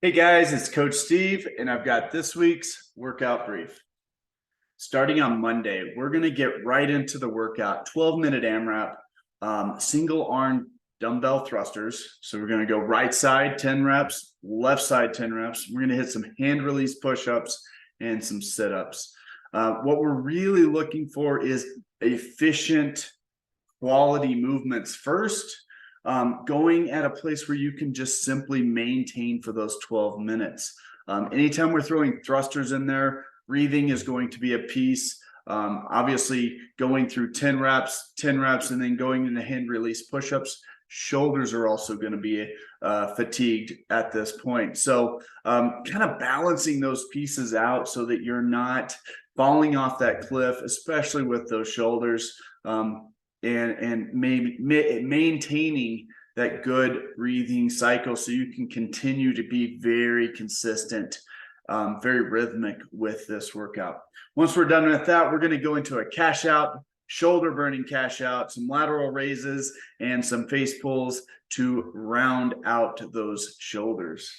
Hey guys, it's Coach Steve, and I've got this week's workout brief. Starting on Monday, we're going to get right into the workout 12-minute AMRAP, single arm dumbbell thrusters. So we're going to go right side 10 reps, left side 10 reps. We're going to hit some hand release push ups and some sit ups. What we're really looking for is efficient quality movements first, going at a place where you can just simply maintain for those 12 minutes. Anytime we're throwing thrusters in there, breathing is going to be a piece. Obviously, going through 10 reps, and then going into hand release push-ups, shoulders are also going to be fatigued at this point. So kind of balancing those pieces out so that you're not falling off that cliff, especially with those shoulders. And maybe maintaining that good breathing cycle so you can continue to be very consistent, very rhythmic with this workout. Once we're done with that, we're going to go into a cash out, shoulder burning cash out, some lateral raises, and some face pulls to round out those shoulders.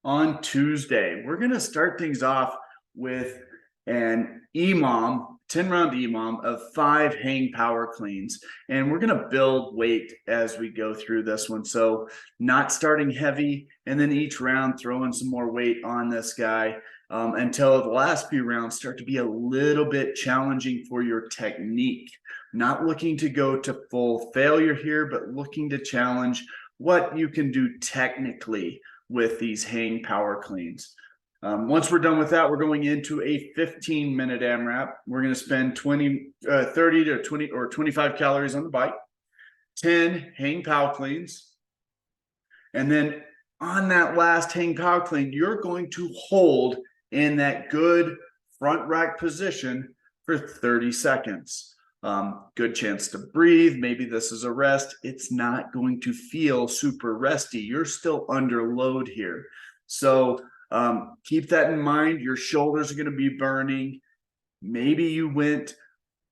On Tuesday, we're going to start things off with an EMOM, 10-round EMOM of 5 hang power cleans. And we're going to build weight as we go through this one. So not starting heavy, and then each round throwing some more weight on this guy until the last few rounds start to be a little bit challenging for your technique. Not looking to go to full failure here, but looking to challenge what you can do technically with these hang power cleans. Once we're done with that, we're going into a 15-minute AMRAP. We're going to spend 30 to 20 or 25 calories on the bike, 10 hang power cleans. And then on that last hang power clean, you're going to hold in that good front rack position for 30 seconds. Good chance to breathe. Maybe this is a rest. It's not going to feel super resty. You're still under load here. So keep that in mind. Your shoulders are going to be burning. Maybe you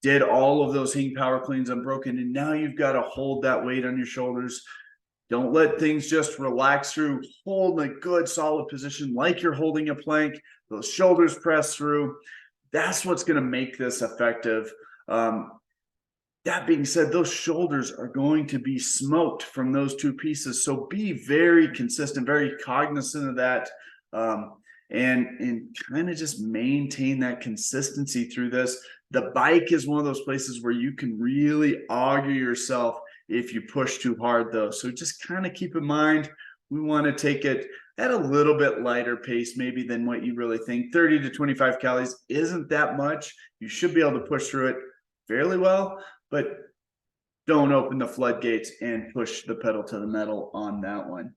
did all of those hang power cleans unbroken, and now you've got to hold that weight on your shoulders. Don't let things just relax through. Hold a good solid position like you're holding a plank. Those shoulders press through. That's what's going to make this effective. That being said, those shoulders are going to be smoked from those two pieces. So be very consistent, very cognizant of that, and kind of just maintain that consistency through this. The bike is one of those places where you can really auger yourself if you push too hard, though. So just kind of keep in mind, we want to take it at a little bit lighter pace maybe than what you really think. 30 to 25 calories isn't that much. You should be able to push through it fairly well, but don't open the floodgates and push the pedal to the metal on that one.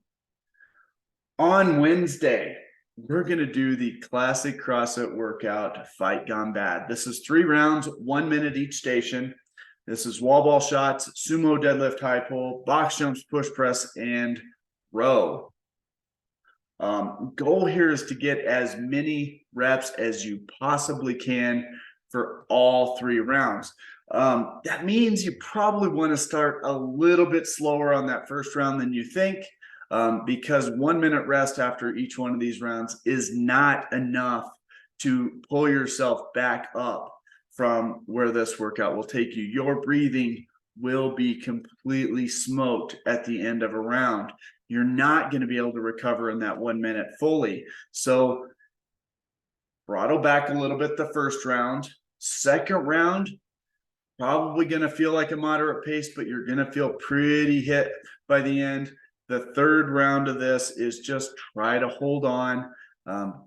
On Wednesday, we're going to do the classic CrossFit workout, Fight Gone Bad. This is 3 rounds, 1 minute each station. This is wall ball shots, sumo deadlift high pull, box jumps, push press, and row. Goal here is to get as many reps as you possibly can for all 3 rounds. That means you probably want to start a little bit slower on that first round than you think, because 1 minute rest after each one of these rounds is not enough to pull yourself back up from where this workout will take you. Your breathing will be completely smoked at the end of a round. You're not going to be able to recover in that 1 minute fully. So throttle back a little bit the first round. Second round, probably going to feel like a moderate pace, but you're going to feel pretty hit by the end. The third round of this is just try to hold on.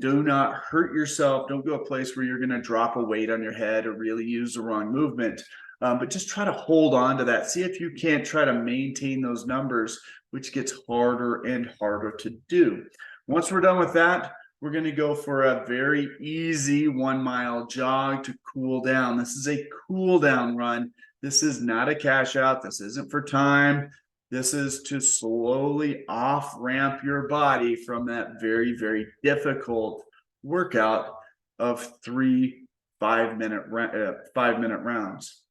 Do not hurt yourself. Don't go a place where you're going to drop a weight on your head or really use the wrong movement. But just try to hold on to that. See if you can't try to maintain those numbers, which gets harder and harder to do. Once we're done with that, we're going to go for a very easy 1 mile jog to cool down. This is a cool down run. This is not a cash out. This isn't for time. This is to slowly off ramp your body from that very, very difficult workout of 3 5-minute rounds.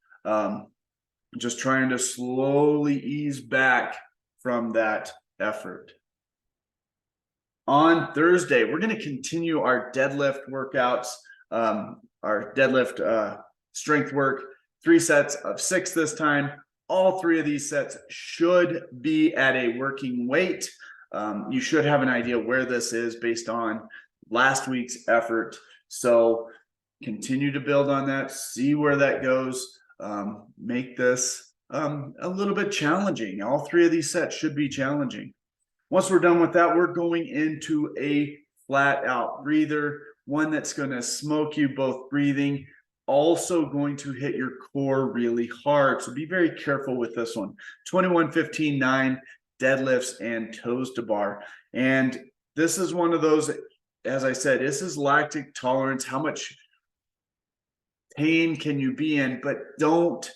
Just trying to slowly ease back from that effort. On Thursday, we're going to continue our deadlift workouts, our deadlift strength work, 3 sets of 6 this time. All 3 of these sets should be at a working weight. You should have an idea where this is based on last week's effort. So continue to build on that, see where that goes, make this a little bit challenging. All 3 of these sets should be challenging. Once we're done with that, we're going into a flat out breather, one that's going to smoke you both breathing, also going to hit your core really hard. So be very careful with this one. 21, 15, 9 deadlifts and toes to bar. And this is one of those, as I said, this is lactic tolerance. How much pain can you be in? But don't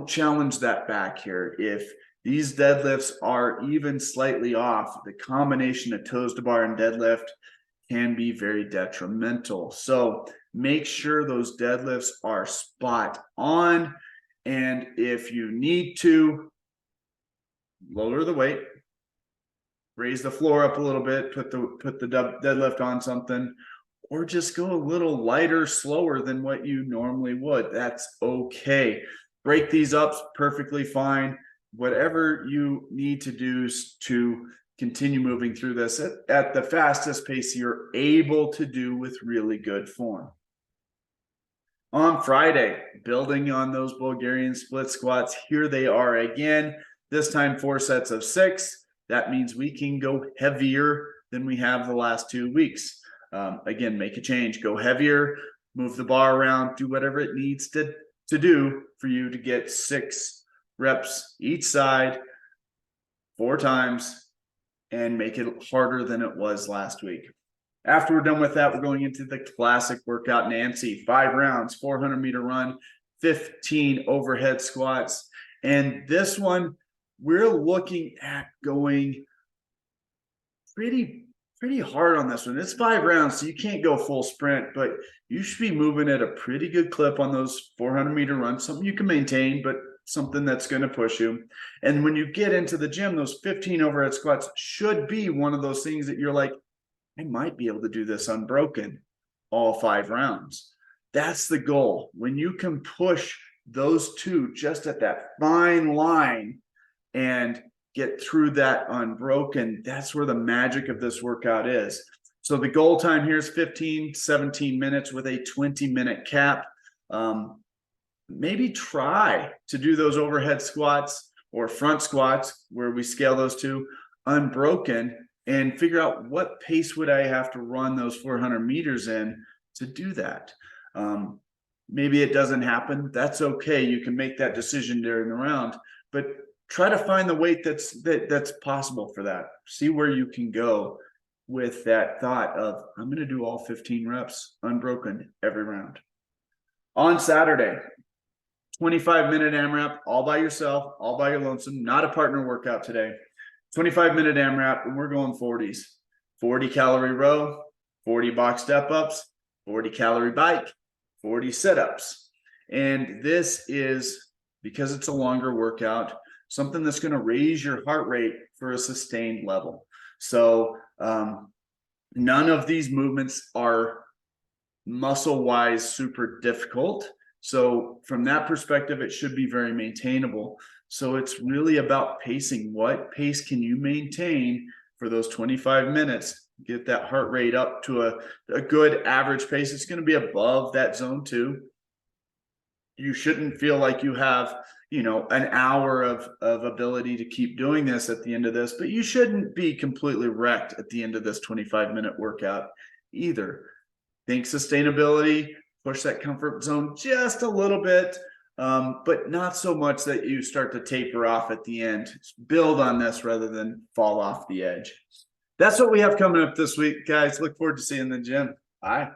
challenge that back here. If these deadlifts are even slightly off, the combination of toes to bar and deadlift can be very detrimental. So make sure those deadlifts are spot on. And if you need to, lower the weight, raise the floor up a little bit, put the deadlift on something, or just go a little lighter, slower than what you normally would. That's okay. Break these up, perfectly fine. Whatever you need to do to continue moving through this at the fastest pace you're able to do with really good form. On Friday, building on those Bulgarian split squats, here they are again, this time 4 sets of 6. That means we can go heavier than we have the last 2 weeks. Again, make a change, go heavier, move the bar around, do whatever it needs to do for you to get 6 reps each side 4 times and make it harder than it was last week. After we're done with that, we're going into the classic workout, Nancy. 5 rounds, 400-meter run, 15 overhead squats. And this one, we're looking at going pretty hard on this one. It's 5 rounds, so you can't go full sprint, but you should be moving at a pretty good clip on those 400-meter runs, something you can maintain, but something that's going to push you. And when you get into the gym, those 15 overhead squats should be one of those things that you're like, I might be able to do this unbroken all 5 rounds. That's the goal. When you can push those 2 just at that fine line and get through that unbroken, that's where the magic of this workout is. So the goal time here is 15, 17 minutes with a 20-minute cap. Maybe try to do those overhead squats or front squats where we scale those 2 unbroken and figure out what pace would I have to run those 400 meters in to do that. Maybe it doesn't happen. That's okay. You can make that decision during the round, but try to find the weight that's possible for that. See where you can go with that thought of, I'm going to do all 15 reps unbroken every round. On Saturday, 25-minute AMRAP, all by yourself, all by your lonesome, not a partner workout today. 25-minute AMRAP, and we're going 40s. 40 calorie row, 40 box step ups, 40 calorie bike, 40 sit-ups. And this is, because it's a longer workout, something that's going to raise your heart rate for a sustained level. So none of these movements are muscle-wise super difficult. So from that perspective, it should be very maintainable. So it's really about pacing. What pace can you maintain for those 25 minutes? Get that heart rate up to a good average pace. It's going to be above that zone 2. You shouldn't feel like you have, an hour of ability to keep doing this at the end of this, but you shouldn't be completely wrecked at the end of this 25-minute workout either. Think sustainability, push that comfort zone just a little bit, but not so much that you start to taper off at the end. Build on this rather than fall off the edge. That's what we have coming up this week, guys. Look forward to seeing you in the gym. Bye.